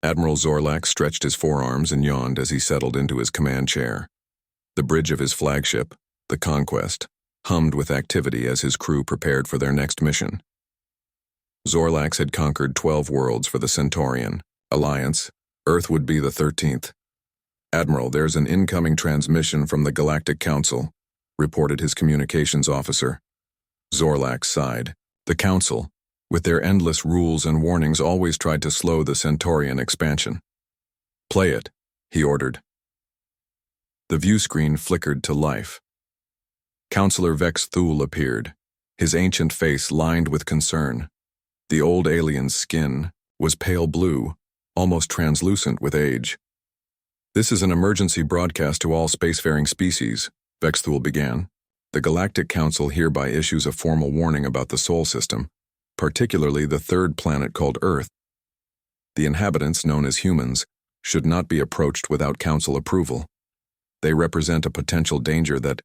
Admiral Zorlak stretched his forearms and yawned as he settled into his command chair. The bridge of his flagship, the Conquest, hummed with activity as his crew prepared for their next mission. Zorlax had conquered 12 worlds for the Centaurian Alliance. Earth would be the 13th. "Admiral, there's an incoming transmission from the Galactic Council," reported his communications officer. Zorlax sighed. The Council, with their endless rules and warnings, always tried to slow the Centaurian expansion. "Play it," he ordered. The view screen flickered to life. Counselor Vex Thule appeared, his ancient face lined with concern. The old alien's skin was pale blue, almost translucent with age. "This is an emergency broadcast to all spacefaring species," Vex Thule began. "The Galactic Council hereby issues a formal warning about the Sol system, particularly the third planet called Earth. The inhabitants, known as humans, should not be approached without Council approval. They represent a potential danger that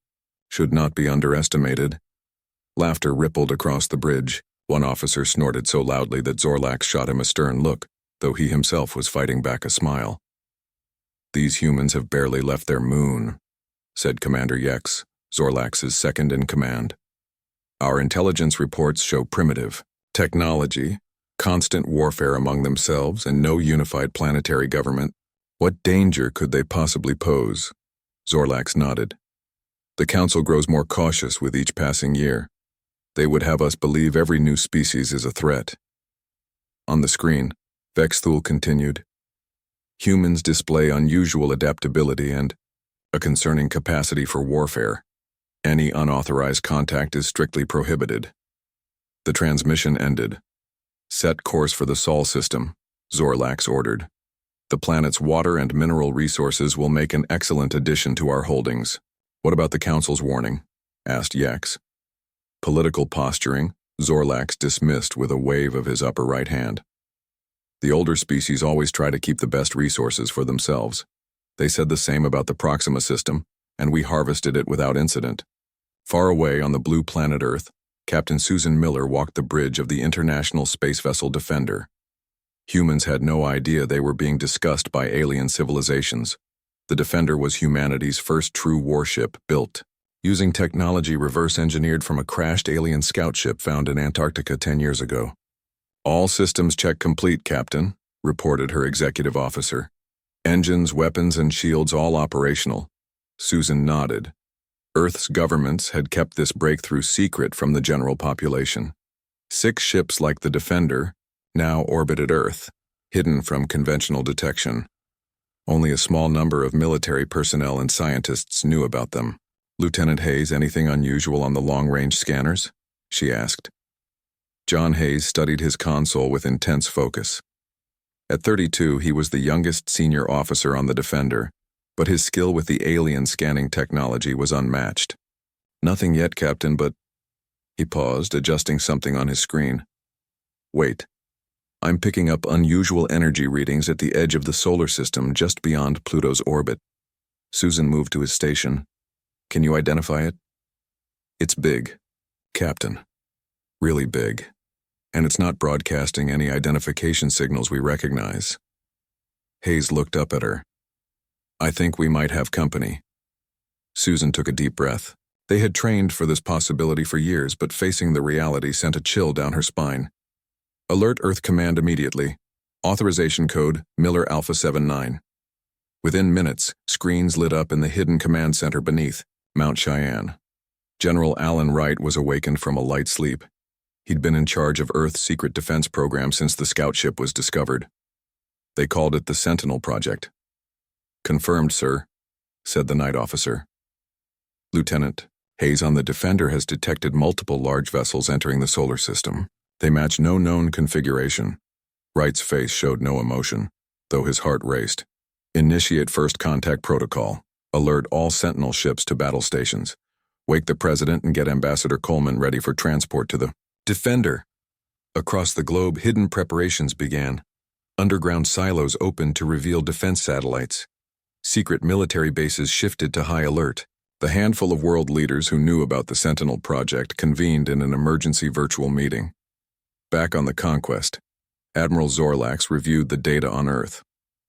should not be underestimated." Laughter rippled across the bridge. One officer snorted so loudly that Zorlax shot him a stern look, though he himself was fighting back a smile. "These humans have barely left their moon," said Commander Yex, Zorlax's second in command. "Our intelligence reports show primitive technology, constant warfare among themselves, and no unified planetary government. What danger could they possibly pose?" Zorlax nodded. "The Council grows more cautious with each passing year. They would have us believe every new species is a threat." On the screen, Vex Thule continued. "Humans display unusual adaptability and a concerning capacity for warfare. Any unauthorized contact is strictly prohibited." The transmission ended. "Set course for the Sol system," Zorlax ordered. "The planet's water and mineral resources will make an excellent addition to our holdings." "What about the Council's warning?" asked Yex. Political posturing, Zorlax dismissed with a wave of his upper right hand. "The older species always try to keep the best resources for themselves. They said the same about the Proxima system, and we harvested it without incident." Far away on the blue planet Earth, Captain Susan Miller walked the bridge of the International Space Vessel Defender. Humans had no idea they were being discussed by alien civilizations. The Defender was humanity's first true warship built using technology reverse-engineered from a crashed alien scout ship found in Antarctica 10 years ago. "All systems check complete, Captain," reported her executive officer. "Engines, weapons, and shields all operational." Susan nodded. Earth's governments had kept this breakthrough secret from the general population. 6 ships like the Defender now orbited Earth, hidden from conventional detection. Only a small number of military personnel and scientists knew about them. "Lieutenant Hayes, anything unusual on the long-range scanners?" she asked. John Hayes studied his console with intense focus. At 32, he was the youngest senior officer on the Defender, but his skill with the alien scanning technology was unmatched. "Nothing yet, Captain, but—" He paused, adjusting something on his screen. "Wait. I'm picking up unusual energy readings at the edge of the solar system just beyond Pluto's orbit." Susan moved to his station. "Can you identify it?" "It's big, Captain. Really big. And it's not broadcasting any identification signals we recognize." Hayes looked up at her. "I think we might have company." Susan took a deep breath. They had trained for this possibility for years, but facing the reality sent a chill down her spine. "Alert Earth Command immediately. Authorization code Miller Alpha 79. Within minutes, screens lit up in the hidden command center beneath Mount Cheyenne. General Alan Wright was awakened from a light sleep. He'd been in charge of Earth's secret defense program since the scout ship was discovered. They called it the Sentinel Project. "Confirmed, sir," said the night officer. "Lieutenant, Hayes on the Defender has detected multiple large vessels entering the solar system. They match no known configuration." Wright's face showed no emotion, though his heart raced. "Initiate first contact protocol. Alert all Sentinel ships to battle stations. Wake the President and get Ambassador Coleman ready for transport to the Defender." Across the globe, hidden preparations began. Underground silos opened to reveal defense satellites. Secret military bases shifted to high alert. The handful of world leaders who knew about the Sentinel project convened in an emergency virtual meeting. Back on the Conquest, Admiral Zorlax reviewed the data on Earth.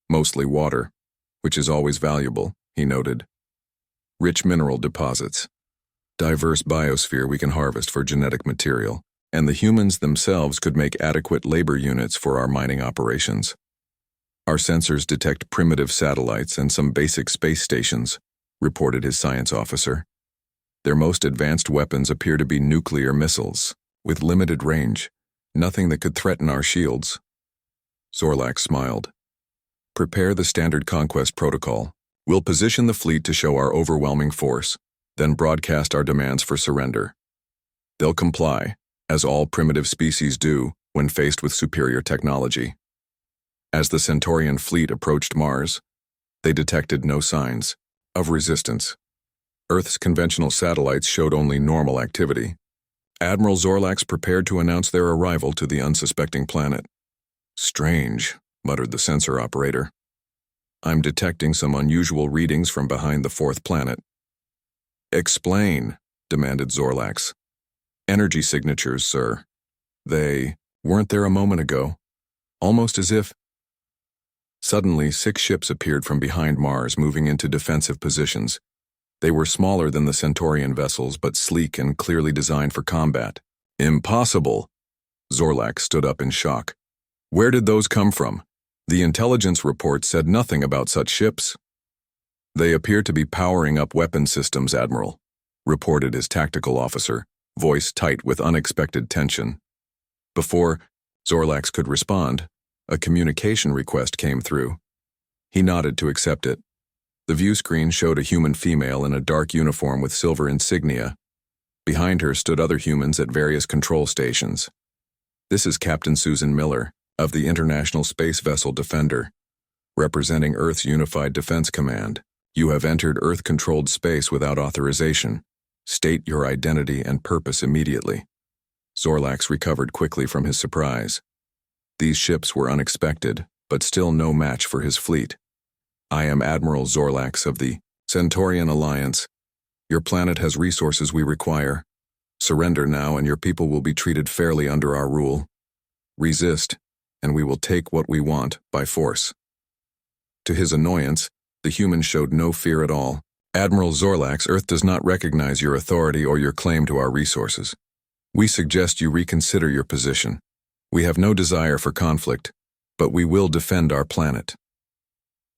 Mostly water, which is always valuable, he noted. Rich mineral deposits. Diverse biosphere we can harvest for genetic material, and the humans themselves could make adequate labor units for our mining operations. Our sensors detect primitive satellites and some basic space stations, reported his science officer. Their most advanced weapons appear to be nuclear missiles, with limited range, nothing that could threaten our shields. Zorlax smiled. Prepare the standard conquest protocol. We'll position the fleet to show our overwhelming force, then broadcast our demands for surrender. They'll comply, as all primitive species do when faced with superior technology. As the Centaurian fleet approached Mars, they detected no signs of resistance. Earth's conventional satellites showed only normal activity. Admiral Zorlax prepared to announce their arrival to the unsuspecting planet. Strange, muttered the sensor operator. I'm detecting some unusual readings from behind the fourth planet. Explain, demanded Zorlax. Energy signatures, sir. They weren't there a moment ago. Almost as if... Suddenly, 6 ships appeared from behind Mars, moving into defensive positions. They were smaller than the Centaurian vessels, but sleek and clearly designed for combat. Impossible! Zorlax stood up in shock. Where did those come from? The intelligence report said nothing about such ships. They appear to be powering up weapon systems, Admiral, reported his tactical officer, voice tight with unexpected tension. Before Zorlax could respond, a communication request came through. He nodded to accept it. The view screen showed a human female in a dark uniform with silver insignia. Behind her stood other humans at various control stations. This is Captain Susan Miller, of the International Space Vessel Defender, representing Earth's Unified Defense Command. You have entered Earth-controlled space without authorization. State your identity and purpose immediately. Zorlax recovered quickly from his surprise. These ships were unexpected, but still no match for his fleet. I am Admiral Zorlax of the Centaurian Alliance. Your planet has resources we require. Surrender now and your people will be treated fairly under our rule. Resist, and we will take what we want by force. To his annoyance, the human showed no fear at all. Admiral Zorlax, Earth does not recognize your authority or your claim to our resources. We suggest you reconsider your position. We have no desire for conflict, but we will defend our planet.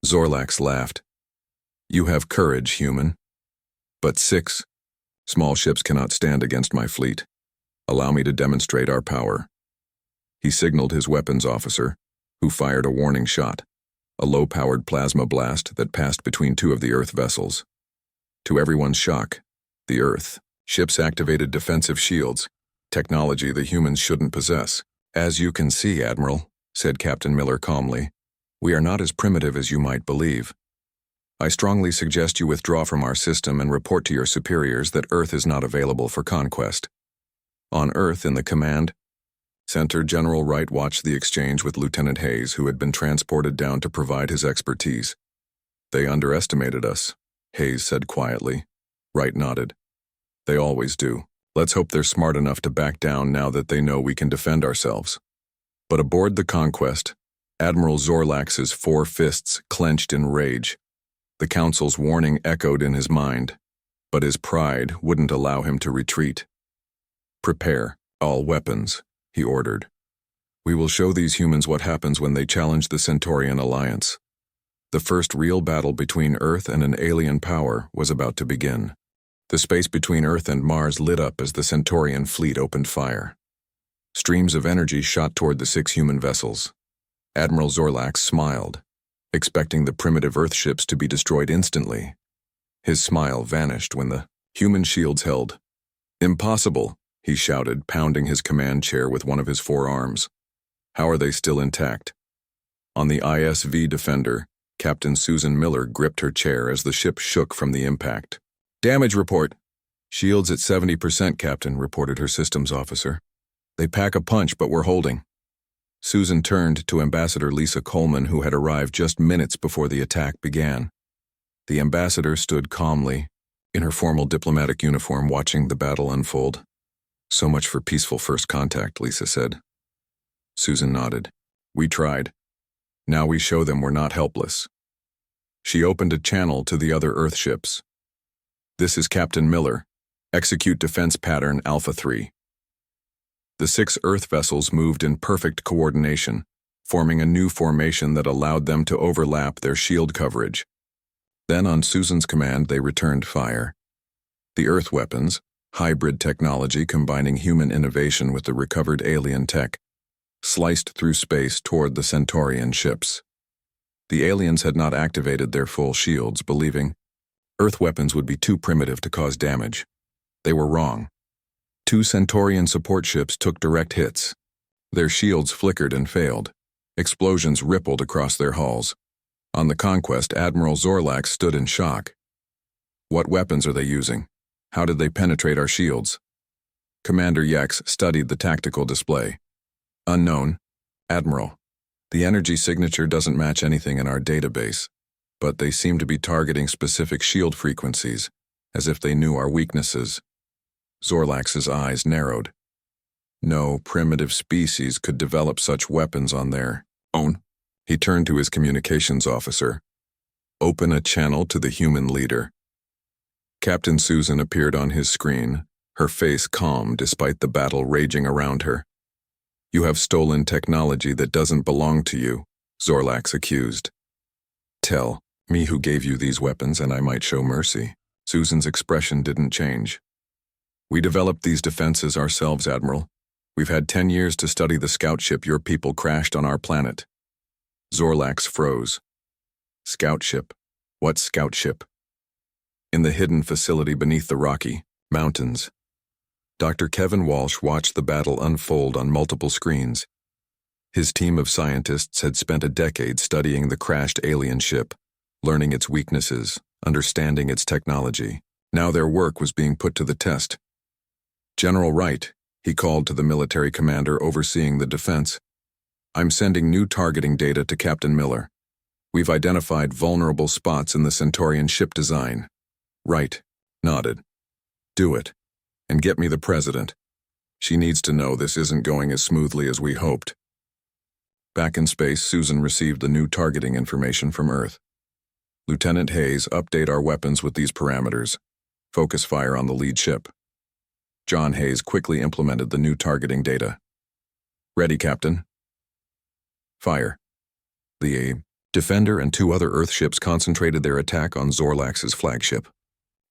Zorlax laughed. You have courage, human. But 6 small ships cannot stand against my fleet. Allow me to demonstrate our power. He signaled his weapons officer, who fired a warning shot, a low-powered plasma blast that passed between 2 of the Earth vessels. To everyone's shock, the Earth ships activated defensive shields, technology the humans shouldn't possess. As you can see, Admiral, said Captain Miller calmly, we are not as primitive as you might believe. I strongly suggest you withdraw from our system and report to your superiors that Earth is not available for conquest. On Earth, in the command center, General Wright watched the exchange with Lieutenant Hayes, who had been transported down to provide his expertise. They underestimated us, Hayes said quietly. Wright nodded. They always do. Let's hope they're smart enough to back down now that they know we can defend ourselves. But aboard the Conquest, Admiral Zorlax's 4 fists clenched in rage. The Council's warning echoed in his mind, but his pride wouldn't allow him to retreat. Prepare all weapons, he ordered. We will show these humans what happens when they challenge the Centaurian Alliance. The first real battle between Earth and an alien power was about to begin. The space between Earth and Mars lit up as the Centaurian fleet opened fire. Streams of energy shot toward the 6 human vessels. Admiral Zorlax smiled, expecting the primitive Earth ships to be destroyed instantly. His smile vanished when the human shields held. Impossible, he shouted, pounding his command chair with one of his forearms. How are they still intact? On the ISV Defender, Captain Susan Miller gripped her chair as the ship shook from the impact. Damage report. Shields at 70%, Captain, reported her systems officer. They pack a punch, but we're holding. Susan turned to Ambassador Lisa Coleman, who had arrived just minutes before the attack began. The ambassador stood calmly, in her formal diplomatic uniform, watching the battle unfold. So much for peaceful first contact, Lisa said. Susan nodded. We tried. Now we show them we're not helpless. She opened a channel to the other Earth ships. This is Captain Miller. Execute defense pattern Alpha 3. The 6 Earth vessels moved in perfect coordination, forming a new formation that allowed them to overlap their shield coverage. Then, on Susan's command, they returned fire. The Earth weapons, hybrid technology combining human innovation with the recovered alien tech, sliced through space toward the Centaurian ships. The aliens had not activated their full shields, believing Earth weapons would be too primitive to cause damage. They were wrong. 2 Centaurian support ships took direct hits. Their shields flickered and failed. Explosions rippled across their hulls. On the Conquest, Admiral Zorlax stood in shock. What weapons are they using? How did they penetrate our shields? Commander Yex studied the tactical display. Unknown. Admiral. The energy signature doesn't match anything in our database, but they seem to be targeting specific shield frequencies, as if they knew our weaknesses. Zorlax's eyes narrowed. No primitive species could develop such weapons on their own. He turned to his communications officer. Open a channel to the human leader. Captain Susan appeared on his screen, her face calm despite the battle raging around her. You have stolen technology that doesn't belong to you, Zorlax accused. Tell me who gave you these weapons and I might show mercy. Susan's expression didn't change. We developed these defenses ourselves, Admiral. We've had 10 years to study the scout ship your people crashed on our planet. Zorlax froze. Scout ship? What scout ship? In the hidden facility beneath the Rocky Mountains. Dr. Kevin Walsh watched the battle unfold on multiple screens. His team of scientists had spent a decade studying the crashed alien ship, learning its weaknesses, understanding its technology. Now their work was being put to the test. General Wright, he called to the military commander overseeing the defense. I'm sending new targeting data to Captain Miller. We've identified vulnerable spots in the Centaurian ship design. Wright nodded. Do it. And get me the president. She needs to know this isn't going as smoothly as we hoped. Back in space, Susan received the new targeting information from Earth. Lieutenant Hayes, update our weapons with these parameters. Focus fire on the lead ship. John Hayes quickly implemented the new targeting data. Ready, Captain. Fire. The Defender and 2 other Earth ships concentrated their attack on Zorlax's flagship.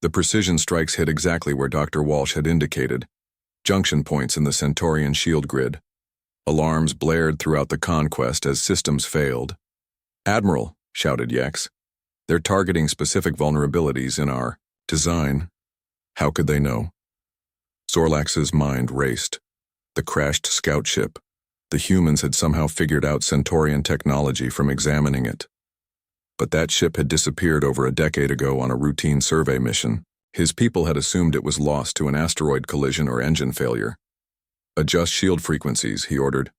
The precision strikes hit exactly where Dr. Walsh had indicated, junction points in the Centaurian shield grid. Alarms blared throughout the Conquest as systems failed. Admiral, shouted Yex. They're targeting specific vulnerabilities in our design. How could they know? Zorlax's mind raced. The crashed scout ship. The humans had somehow figured out Centaurian technology from examining it. But that ship had disappeared over a decade ago on a routine survey mission. His people had assumed it was lost to an asteroid collision or engine failure. Adjust shield frequencies, he ordered.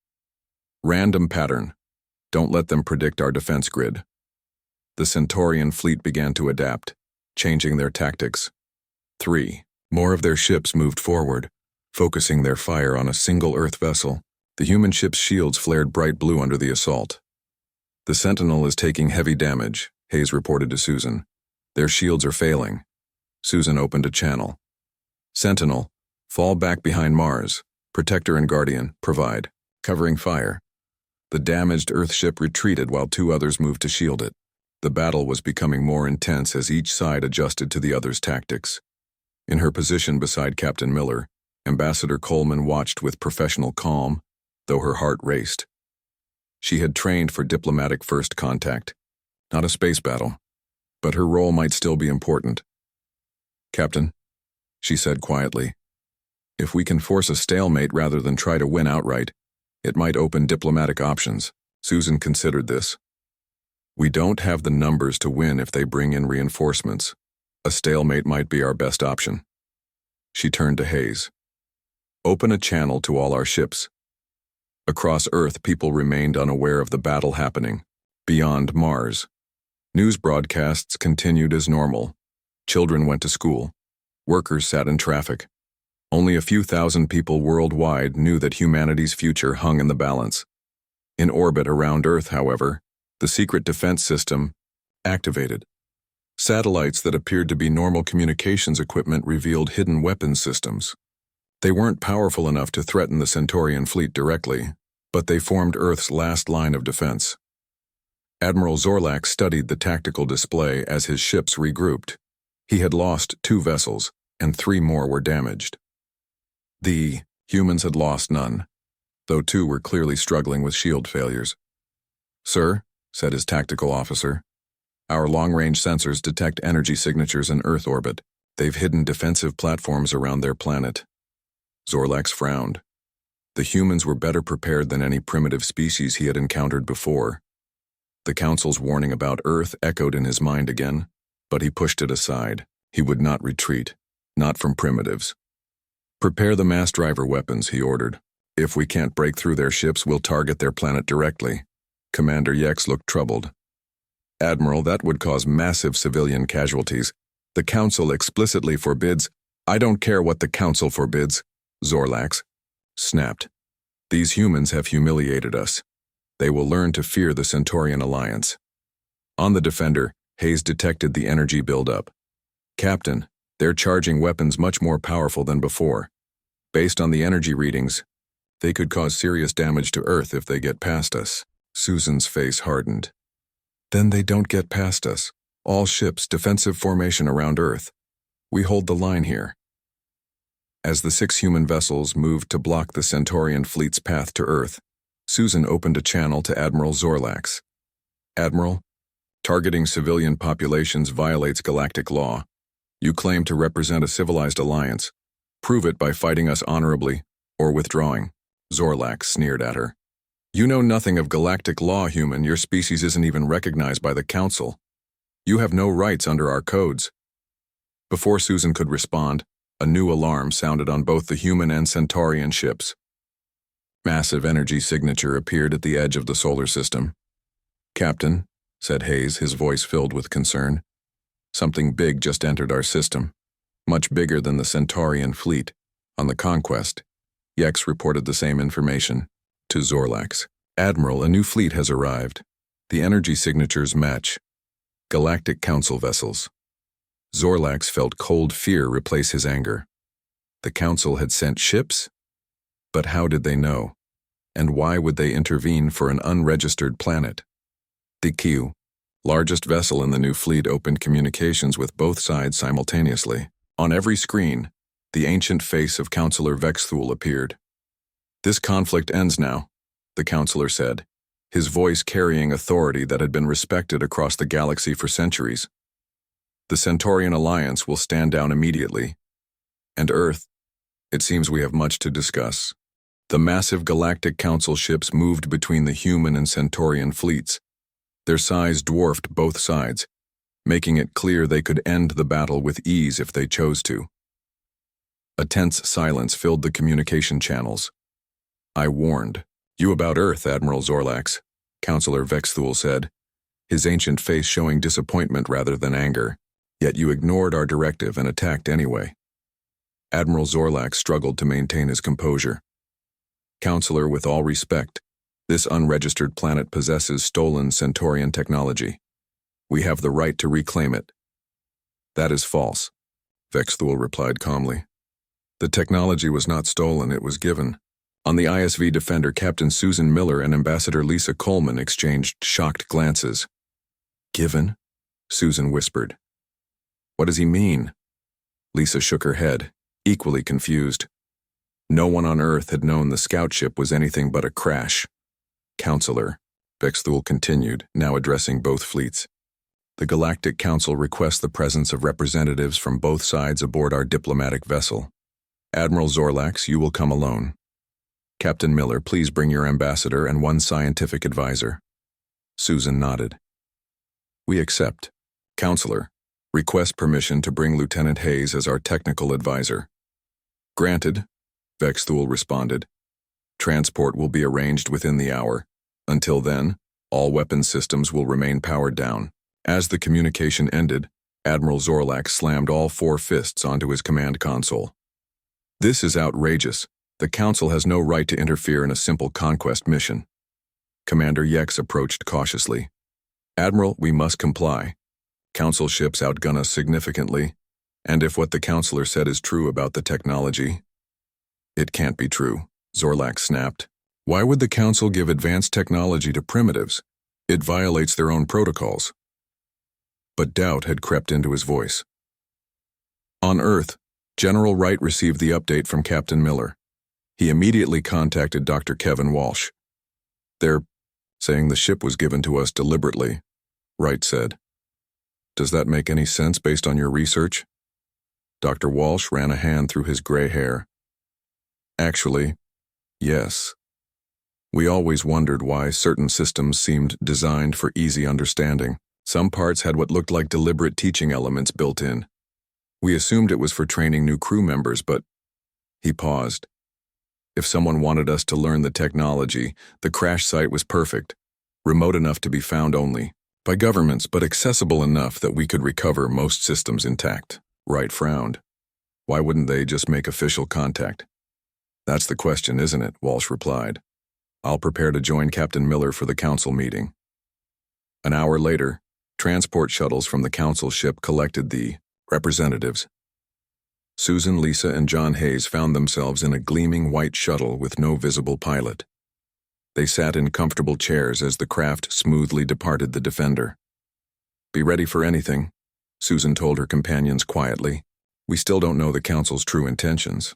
Random pattern. Don't let them predict our defense grid. The Centaurian fleet began to adapt, changing their tactics. 3. More of their ships moved forward, focusing their fire on a single Earth vessel. The human ship's shields flared bright blue under the assault. The Sentinel is taking heavy damage, Hayes reported to Susan. Their shields are failing. Susan opened a channel. Sentinel, fall back behind Mars. Protector and Guardian, provide. Covering fire. The damaged Earth ship retreated while 2 others moved to shield it. The battle was becoming more intense as each side adjusted to the other's tactics. In her position beside Captain Miller, Ambassador Coleman watched with professional calm, though her heart raced. She had trained for diplomatic first contact, not a space battle, but her role might still be important. Captain, she said quietly, if we can force a stalemate rather than try to win outright, it might open diplomatic options. Susan considered this. We don't have the numbers to win if they bring in reinforcements. A stalemate might be our best option. She turned to Hayes. Open a channel to all our ships. Across Earth, people remained unaware of the battle happening. Beyond Mars, news broadcasts continued as normal. Children went to school. Workers sat in traffic. Only a few thousand people worldwide knew that humanity's future hung in the balance. In orbit around Earth, however, the secret defense system activated. Satellites that appeared to be normal communications equipment revealed hidden weapons systems. They weren't powerful enough to threaten the Centaurian fleet directly, but they formed Earth's last line of defense. Admiral Zorlak studied the tactical display as his ships regrouped. He had lost 2 vessels, and 3 more were damaged. The humans had lost none, though 2 were clearly struggling with shield failures. "Sir," said his tactical officer, "our long-range sensors detect energy signatures in Earth orbit. They've hidden defensive platforms around their planet." Zorlax frowned. The humans were better prepared than any primitive species he had encountered before. The Council's warning about Earth echoed in his mind again, but he pushed it aside. He would not retreat, not from primitives. "Prepare the mass driver weapons," he ordered. "If we can't break through their ships, we'll target their planet directly." Commander Yex looked troubled. "Admiral, that would cause massive civilian casualties. The Council explicitly forbids—" "I don't care what the Council forbids," Zorlax snapped. "These humans have humiliated us. They will learn to fear the Centaurian Alliance." On the Defender, Hayes detected the energy buildup. "Captain, they're charging weapons much more powerful than before. Based on the energy readings, they could cause serious damage to Earth if they get past us." Susan's face hardened. "Then they don't get past us. All ships, defensive formation around Earth. We hold the line here." As the 6 human vessels moved to block the Centaurian fleet's path to Earth, Susan opened a channel to Admiral Zorlax. "Admiral, targeting civilian populations violates galactic law. You claim to represent a civilized alliance. Prove it by fighting us honorably, or withdrawing." Zorlax sneered at her. "You know nothing of galactic law, human. Your species isn't even recognized by the Council. You have no rights under our codes." Before Susan could respond, a new alarm sounded on both the human and Centaurian ships. Massive energy signature appeared at the edge of the solar system. "Captain," said Hayes, his voice filled with concern, "something big just entered our system. Much bigger than the Centaurian fleet. On the Conquest." Yex reported the same information to Zorlax. "Admiral, a new fleet has arrived. The energy signatures match. Galactic Council vessels." Zorlax felt cold fear replace his anger. The Council had sent ships? But how did they know? And why would they intervene for an unregistered planet? The Q, largest vessel in the new fleet, opened communications with both sides simultaneously. On every screen, the ancient face of Counselor Vexthul appeared. "This conflict ends now," the Counselor said, his voice carrying authority that had been respected across the galaxy for centuries. "The Centaurian Alliance will stand down immediately. And Earth, it seems we have much to discuss." The massive Galactic Council ships moved between the human and Centaurian fleets. Their size dwarfed both sides, making it clear they could end the battle with ease if they chose to. A tense silence filled the communication channels. "I warned you about Earth, Admiral Zorlax," Counselor Vexthul said, his ancient face showing disappointment rather than anger. "Yet you ignored our directive and attacked anyway." Admiral Zorlax struggled to maintain his composure. "Counselor, with all respect, this unregistered planet possesses stolen Centaurian technology. We have the right to reclaim it." "That is false," Vexthul replied calmly. "The technology was not stolen, it was given." On the ISV Defender, Captain Susan Miller and Ambassador Lisa Coleman exchanged shocked glances. "Given?" Susan whispered. "What does he mean?" Lisa shook her head, equally confused. No one on Earth had known the scout ship was anything but a crash. "Counselor," Vexthul continued, now addressing both fleets, "the Galactic Council requests the presence of representatives from both sides aboard our diplomatic vessel. Admiral Zorlax, you will come alone. Captain Miller, please bring your ambassador and 1 scientific advisor." Susan nodded. "We accept. Counselor, request permission to bring Lieutenant Hayes as our technical advisor." "Granted," Vexthul responded. "Transport will be arranged within the hour. Until then, all weapons systems will remain powered down." As the communication ended, Admiral Zorlax slammed all 4 fists onto his command console. "This is outrageous. The Council has no right to interfere in a simple conquest mission." Commander Yex approached cautiously. Admiral, we must comply. Council ships outgun us significantly, and if what the counselor said is true about the technology— It can't be true, Zorlak snapped. Why would the Council give advanced technology to primitives? It violates their own protocols. But doubt had crept into his voice. On Earth, General Wright received the update from Captain Miller. He immediately contacted Dr. Kevin Walsh. They're saying the ship was given to us deliberately, Wright said. Does that make any sense based on your research? Dr. Walsh ran a hand through his gray hair. Actually, yes. We always wondered why certain systems seemed designed for easy understanding. Some parts had what looked like deliberate teaching elements built in. We assumed it was for training new crew members, but— He paused. If someone wanted us to learn the technology, the crash site was perfect, remote enough to be found only by governments, but accessible enough that we could recover most systems intact. Wright frowned. Why wouldn't they just make official contact? That's the question, isn't it? Walsh replied. I'll prepare to join Captain Miller for the council meeting. An hour later, transport shuttles from the council ship collected the representatives. Susan, Lisa, and John Hayes found themselves in a gleaming white shuttle with no visible pilot. They sat in comfortable chairs as the craft smoothly departed the Defender. Be ready for anything, Susan told her companions quietly. We still don't know the council's true intentions.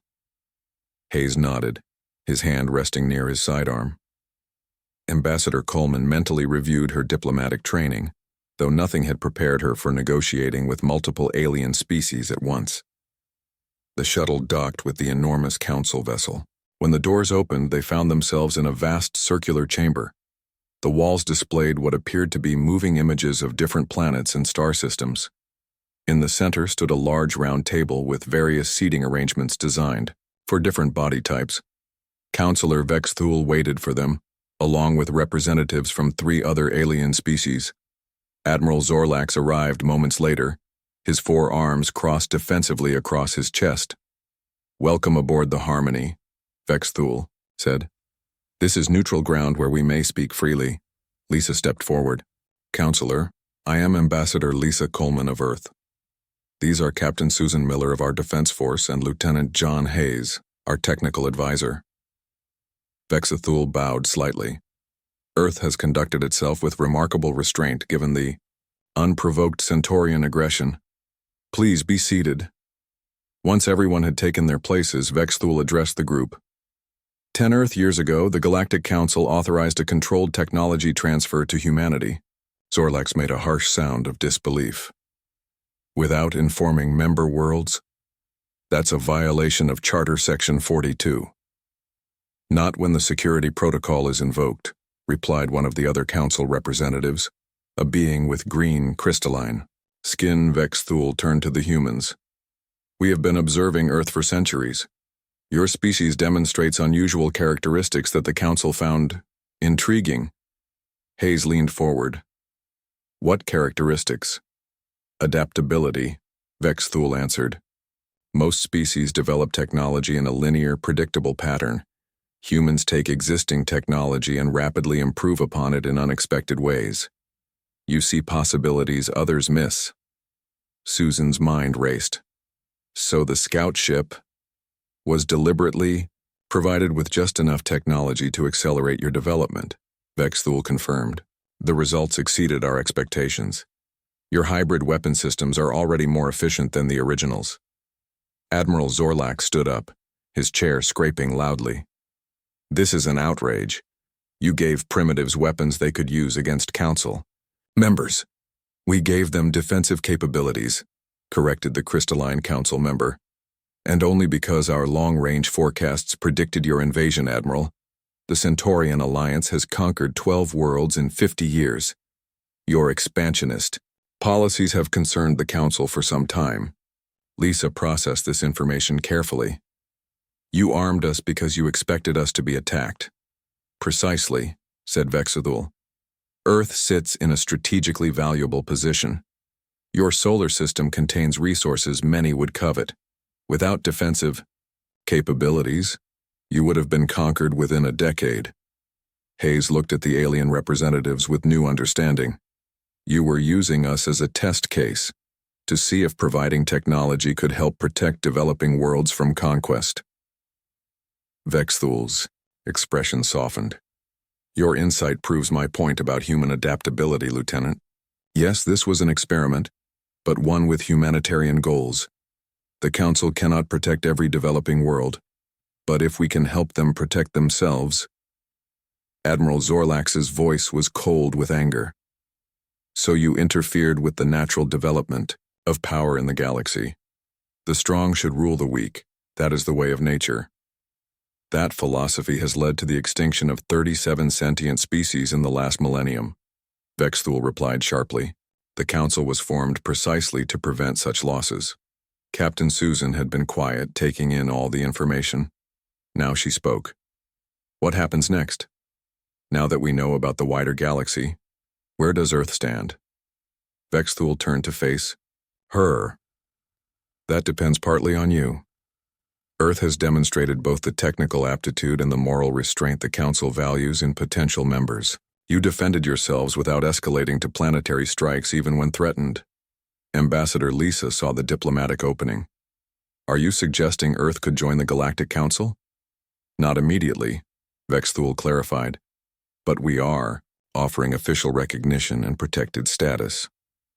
Hayes nodded, his hand resting near his sidearm. Ambassador Coleman mentally reviewed her diplomatic training, though nothing had prepared her for negotiating with multiple alien species at once. The shuttle docked with the enormous council vessel. When the doors opened, they found themselves in a vast circular chamber. The walls displayed what appeared to be moving images of different planets and star systems. In the center stood a large round table with various seating arrangements designed for different body types. Counselor Vex Thule waited for them, along with representatives from 3 other alien species. Admiral Zorlax arrived moments later, his 4 arms crossed defensively across his chest. Welcome aboard the Harmony, Vex Thule said. This is neutral ground where we may speak freely. Lisa stepped forward. Counselor, I am Ambassador Lisa Coleman of Earth. These are Captain Susan Miller of our Defense Force and Lieutenant John Hayes, our technical advisor. Vexathul bowed slightly. Earth has conducted itself with remarkable restraint given the unprovoked Centaurian aggression. Please be seated. Once everyone had taken their places, Vexthul addressed the group. 10 Earth years ago, the Galactic Council authorized a controlled technology transfer to humanity. Zorlax made a harsh sound of disbelief. Without informing member worlds? That's a violation of Charter Section 42. Not when the security protocol is invoked, replied one of the other council representatives, a being with green crystalline skin. Vexthul turned to the humans. We have been observing Earth for centuries. Your species demonstrates unusual characteristics that the council found intriguing. Hayes leaned forward. What characteristics? Adaptability, Vexthul answered. Most species develop technology in a linear, predictable pattern. Humans take existing technology and rapidly improve upon it in unexpected ways. You see possibilities others miss. Susan's mind raced. So the scout ship was deliberately provided with just enough technology to accelerate your development, Vexthul confirmed. The results exceeded our expectations. Your hybrid weapon systems are already more efficient than the originals. Admiral Zorlak stood up, his chair scraping loudly. This is an outrage. You gave primitives weapons they could use against Council members. We gave them defensive capabilities, corrected the Crystalline Council member. And only because our long-range forecasts predicted your invasion, Admiral. The Centaurian Alliance has conquered 12 worlds in 50 years. Your expansionist policies have concerned the Council for some time. Lisa processed this information carefully. You armed us because you expected us to be attacked. Precisely, said Vexathul. Earth sits in a strategically valuable position. Your solar system contains resources many would covet. Without defensive capabilities, you would have been conquered within a decade. Hayes looked at the alien representatives with new understanding. You were using us as a test case, to see if providing technology could help protect developing worlds from conquest. Vexthul's expression softened. Your insight proves my point about human adaptability, Lieutenant. Yes, this was an experiment, but one with humanitarian goals. The Council cannot protect every developing world, but if we can help them protect themselves. Admiral Zorlax's voice was cold with anger. So you interfered with the natural development of power in the galaxy. The strong should rule the weak. That is the way of nature. That philosophy has led to the extinction of 37 sentient species in the last millennium. Vexthul replied sharply. The Council was formed precisely to prevent such losses. Captain Susan had been quiet, taking in all the information. Now she spoke. What happens next? Now that we know about the wider galaxy, where does Earth stand? Vexthul turned to face her. That depends partly on you. Earth has demonstrated both the technical aptitude and the moral restraint the Council values in potential members. You defended yourselves without escalating to planetary strikes even when threatened. Ambassador Lisa saw the diplomatic opening. Are you suggesting Earth could join the Galactic Council? Not immediately, Vexthul clarified. But we are offering official recognition and protected status,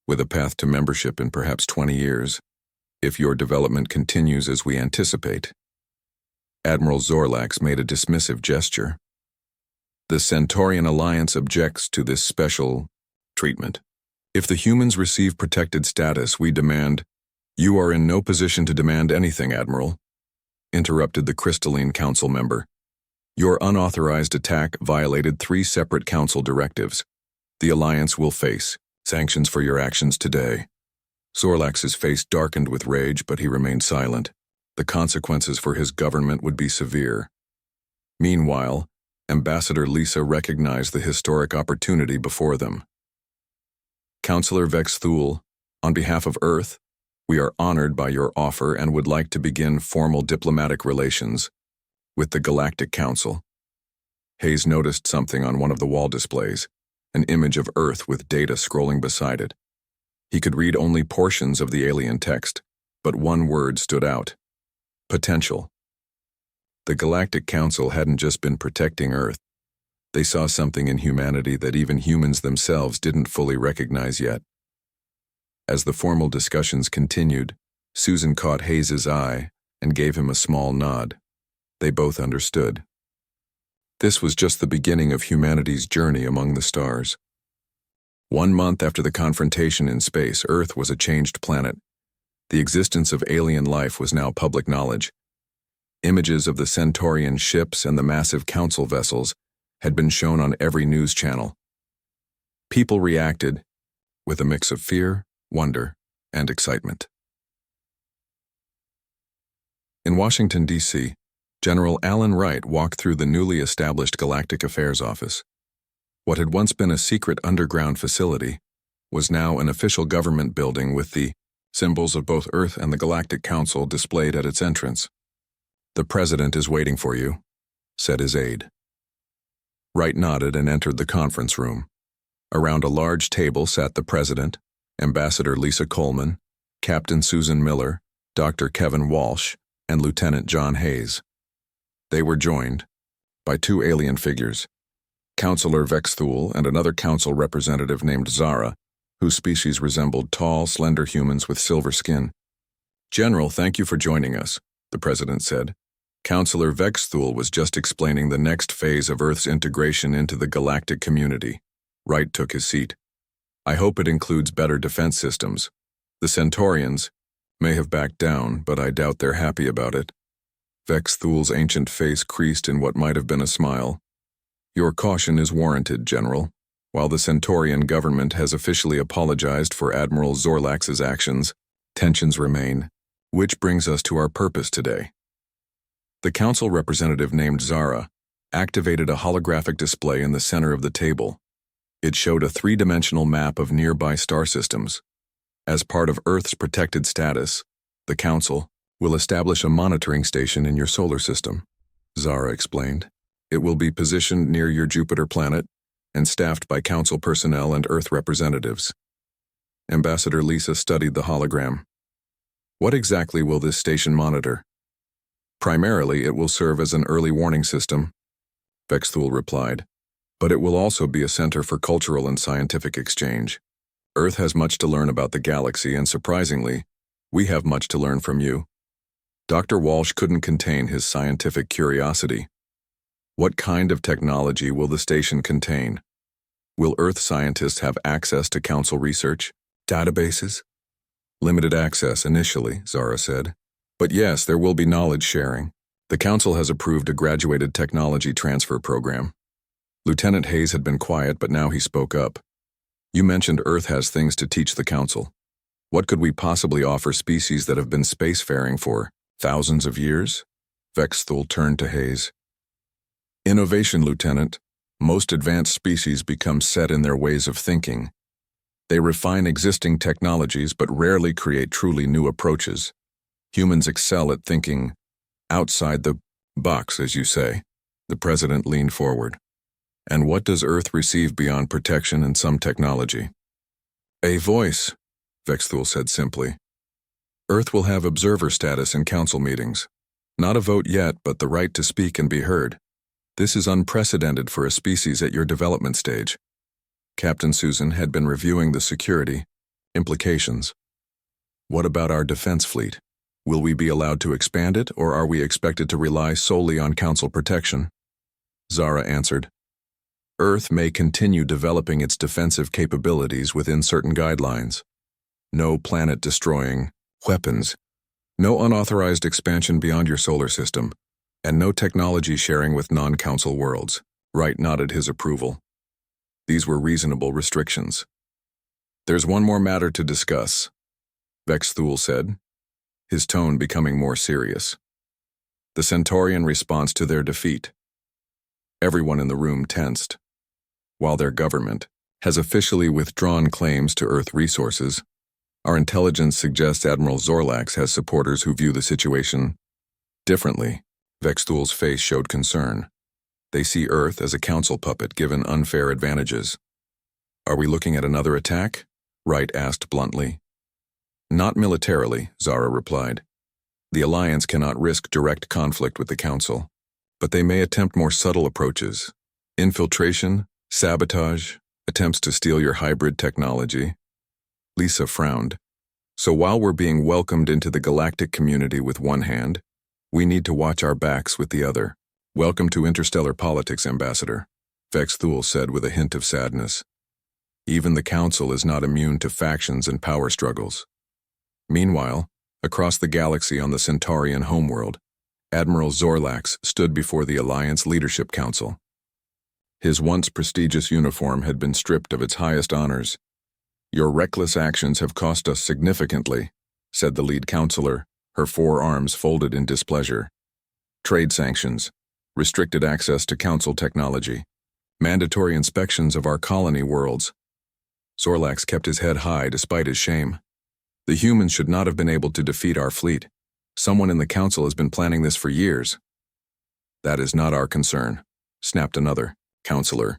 with a path to membership in perhaps 20 years, if your development continues as we anticipate. Admiral Zorlax made a dismissive gesture. The Centaurian Alliance objects to this special treatment. If the humans receive protected status, we demand— You are in no position to demand anything, Admiral, interrupted the Crystalline Council member. Your unauthorized attack violated 3 separate Council directives. The Alliance will face sanctions for your actions today. Zorlax's face darkened with rage, but he remained silent. The consequences for his government would be severe. Meanwhile, Ambassador Lisa recognized the historic opportunity before them. Counselor Vexthul, on behalf of Earth, we are honored by your offer and would like to begin formal diplomatic relations with the Galactic Council. Hayes noticed something on one of the wall displays, an image of Earth with data scrolling beside it. He could read only portions of the alien text, but one word stood out: potential. The Galactic Council hadn't just been protecting Earth. They saw something in humanity that even humans themselves didn't fully recognize yet. As the formal discussions continued, Susan caught Hayes's eye and gave him a small nod. They both understood. This was just the beginning of humanity's journey among the stars. 1 month after the confrontation in space, Earth was a changed planet. The existence of alien life was now public knowledge. Images of the Centaurian ships and the massive Council vessels had been shown on every news channel. People reacted with a mix of fear, wonder, and excitement. In Washington, D.C., General Alan Wright walked through the newly established Galactic Affairs Office. What had once been a secret underground facility was now an official government building with the symbols of both Earth and the Galactic Council displayed at its entrance. "The President is waiting for you," said his aide. Wright nodded and entered the conference room. Around a large table sat the President, Ambassador Lisa Coleman, Captain Susan Miller, Dr. Kevin Walsh, and Lieutenant John Hayes. They were joined by 2 alien figures, Counselor Vexthul and another Council representative named Zara, whose species resembled tall, slender humans with silver skin. "General, thank you for joining us," the President said. Counselor Vexthul was just explaining the next phase of Earth's integration into the galactic community. Wright took his seat. "I hope it includes better defense systems. The Centaurians may have backed down, but I doubt they're happy about it." Vexthul's ancient face creased in what might have been a smile. "Your caution is warranted, General. While the Centaurian government has officially apologized for Admiral Zorlax's actions, tensions remain, which brings us to our purpose today." The Council representative named Zara activated a holographic display in the center of the table. It showed a 3-dimensional map of nearby star systems. As part of Earth's protected status, the Council will establish a monitoring station in your solar system, Zara explained. It will be positioned near your Jupiter planet and staffed by Council personnel and Earth representatives. Ambassador Lisa studied the hologram. What exactly will this station monitor? Primarily, it will serve as an early warning system, Vexthul replied, but it will also be a center for cultural and scientific exchange. Earth has much to learn about the galaxy, and surprisingly, we have much to learn from you. Dr. Walsh couldn't contain his scientific curiosity. What kind of technology will the station contain? Will Earth scientists have access to Council research? Databases? Limited access initially, Zara said. But yes, there will be knowledge sharing. The Council has approved a graduated technology transfer program. Lieutenant Hayes had been quiet, but now he spoke up. You mentioned Earth has things to teach the Council. What could we possibly offer species that have been spacefaring for thousands of years? Vexthul turned to Hayes. Innovation, Lieutenant. Most advanced species become set in their ways of thinking. They refine existing technologies but rarely create truly new approaches. Humans excel at thinking outside the box, as you say. The President leaned forward. And what does Earth receive beyond protection and some technology? A voice, Vexthul said simply. Earth will have observer status in Council meetings. Not a vote yet, but the right to speak and be heard. This is unprecedented for a species at your development stage. Captain Susan had been reviewing the security implications. What about our defense fleet? Will we be allowed to expand it, or are we expected to rely solely on Council protection? Zara answered. Earth may continue developing its defensive capabilities within certain guidelines. No planet-destroying weapons, no unauthorized expansion beyond your solar system, and no technology sharing with non-Council worlds. Wright nodded his approval. These were reasonable restrictions. There's one more matter to discuss, Vexthul said, his tone becoming more serious. The Centaurian response to their defeat. Everyone in the room tensed. While their government has officially withdrawn claims to Earth resources, our intelligence suggests Admiral Zorlax has supporters who view the situation differently. Vexthul's face showed concern. They see Earth as a Council puppet given unfair advantages. Are we looking at another attack? Wright asked bluntly. Not militarily, Zara replied. The Alliance cannot risk direct conflict with the Council, but they may attempt more subtle approaches. Infiltration, sabotage, attempts to steal your hybrid technology. Lisa frowned. So while we're being welcomed into the galactic community with one hand, we need to watch our backs with the other. Welcome to interstellar politics, Ambassador, Vexthul said with a hint of sadness. Even the Council is not immune to factions and power struggles. Meanwhile, across the galaxy on the Centaurian homeworld, Admiral Zorlax stood before the Alliance Leadership Council. His once prestigious uniform had been stripped of its highest honors. Your reckless actions have cost us significantly, said the lead counselor, her forearms folded in displeasure. Trade sanctions, restricted access to Council technology, mandatory inspections of our colony worlds. Zorlax kept his head high despite his shame. The humans should not have been able to defeat our fleet. Someone in the Council has been planning this for years. That is not our concern, snapped another counselor.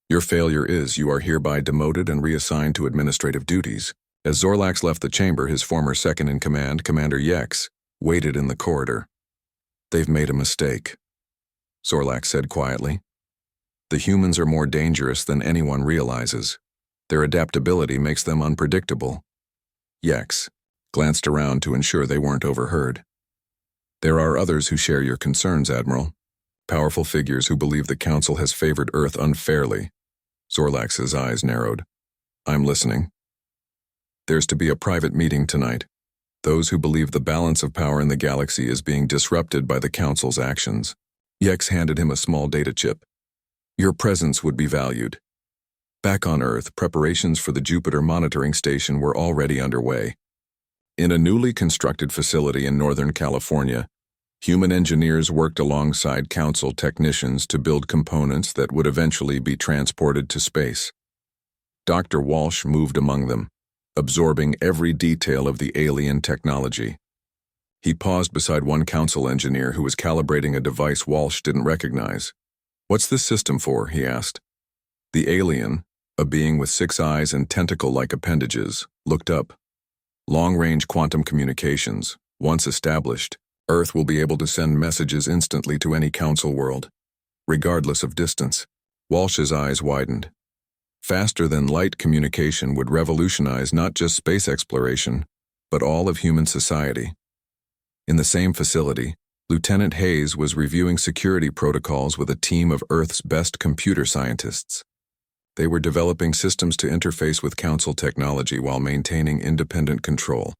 Your failure is you are hereby demoted and reassigned to administrative duties. As Zorlax left the chamber, his former second-in-command, Commander Yex, waited in the corridor. They've made a mistake, Zorlax said quietly. The humans are more dangerous than anyone realizes. Their adaptability makes them unpredictable. Yex glanced around to ensure they weren't overheard. There are others who share your concerns, Admiral. Powerful figures who believe the Council has favored Earth unfairly. Zorlax's eyes narrowed. I'm listening. There's to be a private meeting tonight. Those who believe the balance of power in the galaxy is being disrupted by the Council's actions. Yex handed him a small data chip. Your presence would be valued. Back on Earth, preparations for the Jupiter monitoring station were already underway. In a newly constructed facility in Northern California, human engineers worked alongside Council technicians to build components that would eventually be transported to space. Dr. Walsh moved among them, absorbing every detail of the alien technology. He paused beside one Council engineer who was calibrating a device Walsh didn't recognize. "What's this system for?" he asked. The alien, a being with 6 eyes and tentacle-like appendages, looked up. "Long-range quantum communications. Once established, Earth will be able to send messages instantly to any council world, regardless of distance." Walsh's eyes widened. Faster-than-light communication would revolutionize not just space exploration, but all of human society. In the same facility, Lieutenant Hayes was reviewing security protocols with a team of Earth's best computer scientists. They were developing systems to interface with Council technology while maintaining independent control.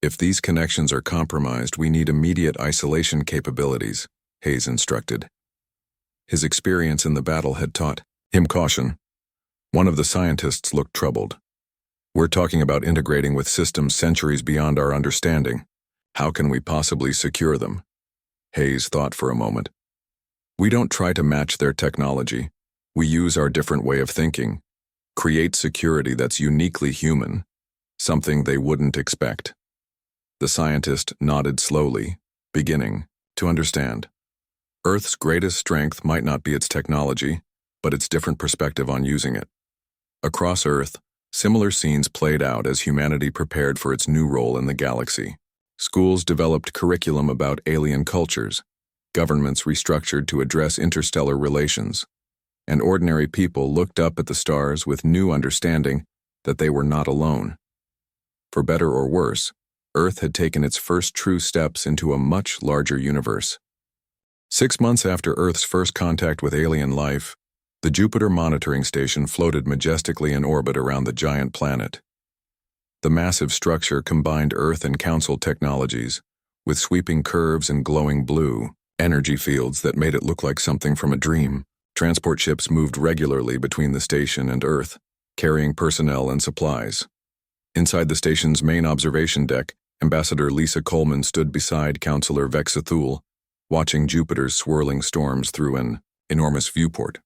"If these connections are compromised, we need immediate isolation capabilities," Hayes instructed. His experience in the battle had taught him caution. One of the scientists looked troubled. "We're talking about integrating with systems centuries beyond our understanding. How can we possibly secure them?" Hayes thought for a moment. "We don't try to match their technology. We use our different way of thinking. Create security that's uniquely human, something they wouldn't expect." The scientist nodded slowly, beginning to understand. Earth's greatest strength might not be its technology, but its different perspective on using it. Across Earth, similar scenes played out as humanity prepared for its new role in the galaxy. Schools developed curriculum about alien cultures, governments restructured to address interstellar relations, and ordinary people looked up at the stars with new understanding that they were not alone. For better or worse, Earth had taken its first true steps into a much larger universe. 6 months after Earth's first contact with alien life, the Jupiter monitoring station floated majestically in orbit around the giant planet. The massive structure combined Earth and Council technologies, with sweeping curves and glowing blue energy fields that made it look like something from a dream. Transport ships moved regularly between the station and Earth, carrying personnel and supplies. Inside the station's main observation deck, Ambassador Lisa Coleman stood beside Counselor Vexathul, watching Jupiter's swirling storms through an enormous viewport.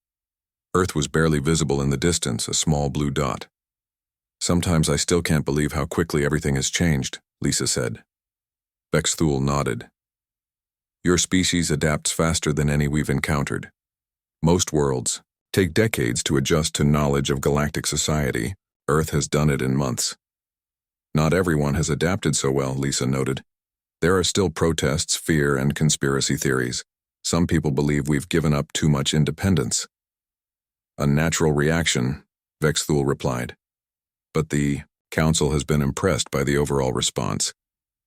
Earth was barely visible in the distance, a small blue dot. "Sometimes I still can't believe how quickly everything has changed," Lisa said. Vexathul nodded. "Your species adapts faster than any we've encountered. Most worlds take decades to adjust to knowledge of galactic society. Earth has done it in months." "Not everyone has adapted so well," Lisa noted. "There are still protests, fear, and conspiracy theories. Some people believe we've given up too much independence." "A natural reaction," Vexathul replied. "But the Council has been impressed by the overall response,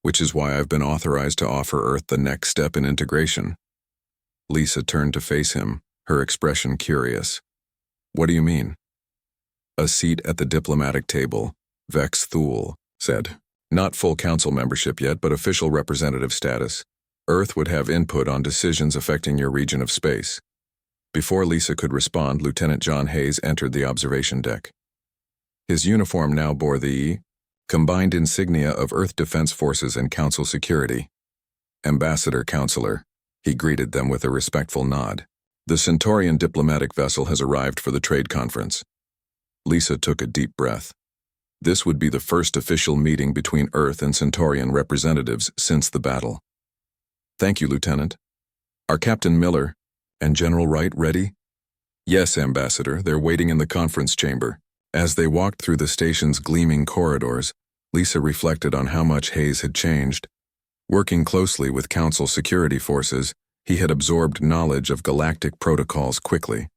which is why I've been authorized to offer Earth the next step in integration." Lisa turned to face him, her expression curious. "What do you mean?" "A seat at the diplomatic table," Vexathul said. "Not full Council membership yet, but official representative status. Earth would have input on decisions affecting your region of space." Before Lisa could respond, Lieutenant John Hayes entered the observation deck. His uniform now bore the combined insignia of Earth Defense Forces and Council Security. "Ambassador, Counselor," he greeted them with a respectful nod. "The Centaurian diplomatic vessel has arrived for the trade conference." Lisa took a deep breath. This would be the first official meeting between Earth and Centaurian representatives since the battle. "Thank you, Lieutenant. Are Captain Miller and General Wright ready?" "Yes, Ambassador, they're waiting in the conference chamber." As they walked through the station's gleaming corridors, Lisa reflected on how much Hayes had changed. Working closely with Council security forces, he had absorbed knowledge of galactic protocols quickly.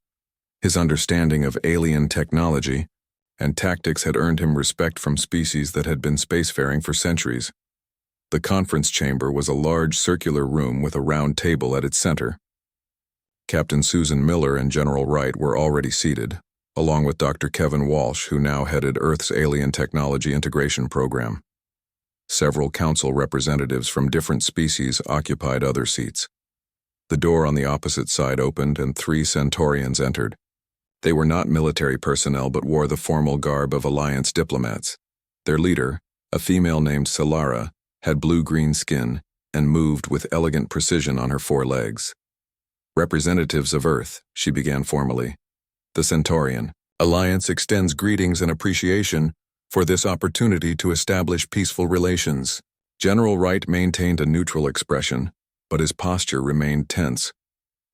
His understanding of alien technology and tactics had earned him respect from species that had been spacefaring for centuries. The conference chamber was a large circular room with a round table at its center. Captain Susan Miller and General Wright were already seated, along with Dr. Kevin Walsh, who now headed Earth's Alien Technology Integration Program. Several Council representatives from different species occupied other seats. The door on the opposite side opened and 3 Centaurians entered. They were not military personnel but wore the formal garb of Alliance diplomats. Their leader, a female named Solara, had blue-green skin and moved with elegant precision on her 4 legs. "Representatives of Earth," she began formally. "The Centaurian Alliance extends greetings and appreciation for this opportunity to establish peaceful relations." General Wright maintained a neutral expression, but his posture remained tense.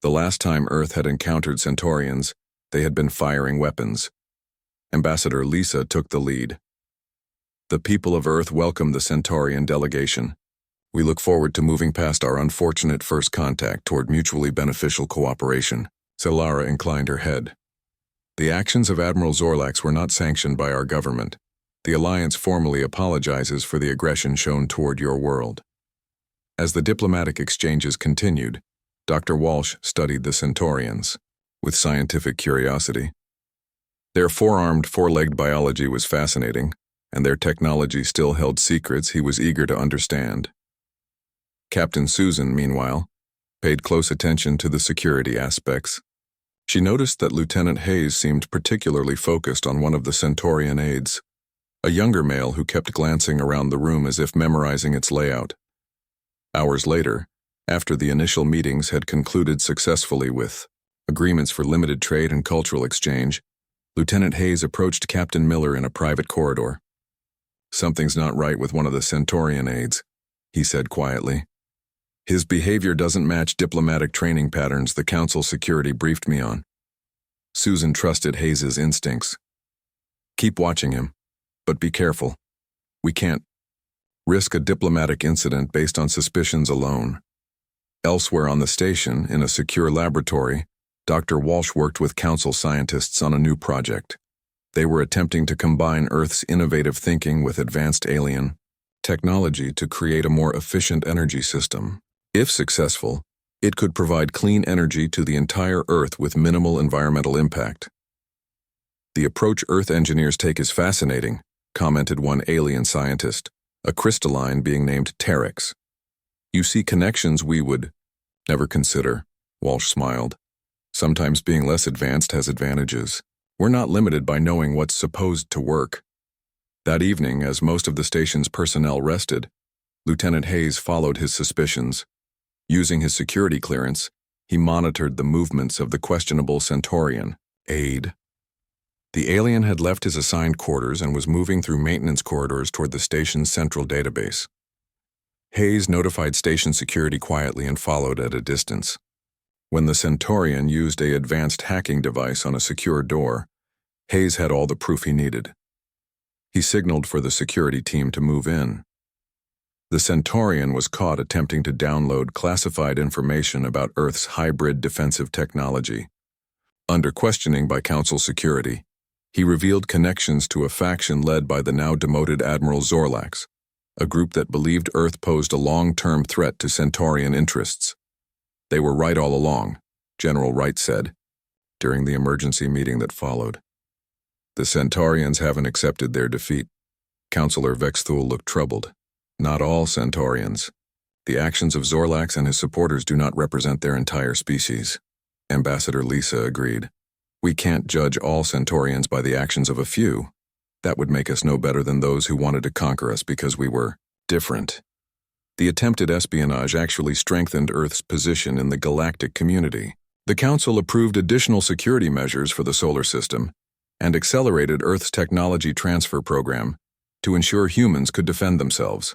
The last time Earth had encountered Centaurians, they had been firing weapons. Ambassador Lisa took the lead. The people of Earth welcomed the Centaurian delegation. We look forward to moving past our unfortunate first contact toward mutually beneficial cooperation. Solara inclined her head. The actions of Admiral Zorlax were not sanctioned by our government. The Alliance formally apologizes for the aggression shown toward your world. As the diplomatic exchanges continued, Dr. Walsh studied the Centaurians with scientific curiosity. Their four-armed, four-legged biology was fascinating, and their technology still held secrets he was eager to understand. Captain Susan, meanwhile, paid close attention to the security aspects. She noticed that Lieutenant Hayes seemed particularly focused on one of the Centaurian aides, a younger male who kept glancing around the room as if memorizing its layout. Hours later, after the initial meetings had concluded successfully with agreements for limited trade and cultural exchange, Lieutenant Hayes approached Captain Miller in a private corridor. "Something's not right with one of the Centaurian aides," he said quietly. "His behavior doesn't match diplomatic training patterns the Council security briefed me on." Susan trusted Hayes's instincts. "Keep watching him, but be careful. We can't risk a diplomatic incident based on suspicions alone." Elsewhere on the station, in a secure laboratory, Dr. Walsh worked with Council scientists on a new project. They were attempting to combine Earth's innovative thinking with advanced alien technology to create a more efficient energy system. If successful, it could provide clean energy to the entire Earth with minimal environmental impact. "The approach Earth engineers take is fascinating," commented one alien scientist, a crystalline being named Terex. "You see connections we would never consider," Walsh smiled. "Sometimes being less advanced has advantages. We're not limited by knowing what's supposed to work." That evening, as most of the station's personnel rested, Lieutenant Hayes followed his suspicions. Using his security clearance, he monitored the movements of the questionable Centaurian aide. The alien had left his assigned quarters and was moving through maintenance corridors toward the station's central database. Hayes notified station security quietly and followed at a distance. When the Centaurian used an advanced hacking device on a secure door, Hayes had all the proof he needed. He signaled for the security team to move in. The Centaurian was caught attempting to download classified information about Earth's hybrid defensive technology. Under questioning by Council security, he revealed connections to a faction led by the now demoted Admiral Zorlax, a group that believed Earth posed a long-term threat to Centaurian interests. "They were right all along," General Wright said, during the emergency meeting that followed. "The Centaurians haven't accepted their defeat." Counselor Vexthul looked troubled. "Not all Centaurians. The actions of Zorlax and his supporters do not represent their entire species." Ambassador Lisa agreed. "We can't judge all Centaurians by the actions of a few. That would make us no better than those who wanted to conquer us because we were different." The attempted espionage actually strengthened Earth's position in the galactic community. The Council approved additional security measures for the solar system and accelerated Earth's technology transfer program to ensure humans could defend themselves.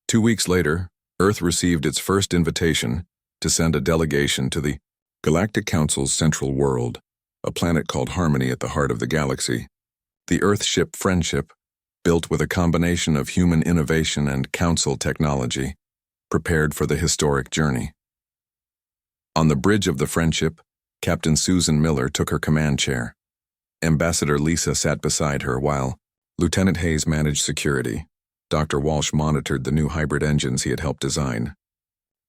2 weeks later, Earth received its first invitation to send a delegation to the Galactic Council's central world, a planet called Harmony at the heart of the galaxy. The Earth ship Friendship, built with a combination of human innovation and Council technology, prepared for the historic journey. On the bridge of the Friendship, Captain Susan Miller took her command chair. Ambassador Lisa sat beside her while Lieutenant Hayes managed security. Dr. Walsh monitored the new hybrid engines he had helped design.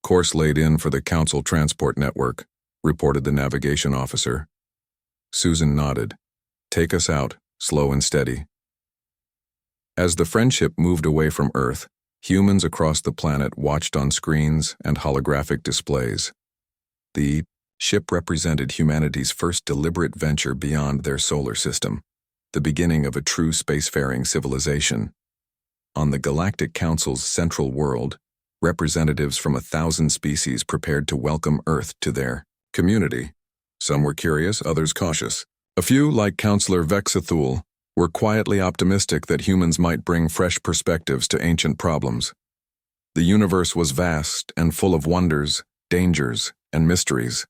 "Course laid in for the Council transport network," reported the navigation officer. Susan nodded. "Take us out, slow and steady." As the Friendship moved away from Earth, humans across the planet watched on screens and holographic displays. The ship represented humanity's first deliberate venture beyond their solar system, the beginning of a true spacefaring civilization. On the Galactic Council's central world, representatives from 1,000 species prepared to welcome Earth to their community. Some were curious, others cautious. A few, like Counselor Vexthul, were quietly optimistic that humans might bring fresh perspectives to ancient problems. The universe was vast and full of wonders, dangers, and mysteries.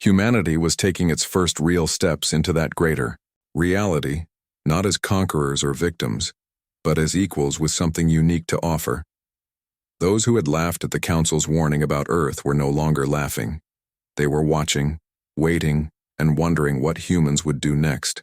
Humanity was taking its first real steps into that greater reality, not as conquerors or victims, but as equals with something unique to offer. Those who had laughed at the Council's warning about Earth were no longer laughing. They were watching, waiting, and wondering what humans would do next.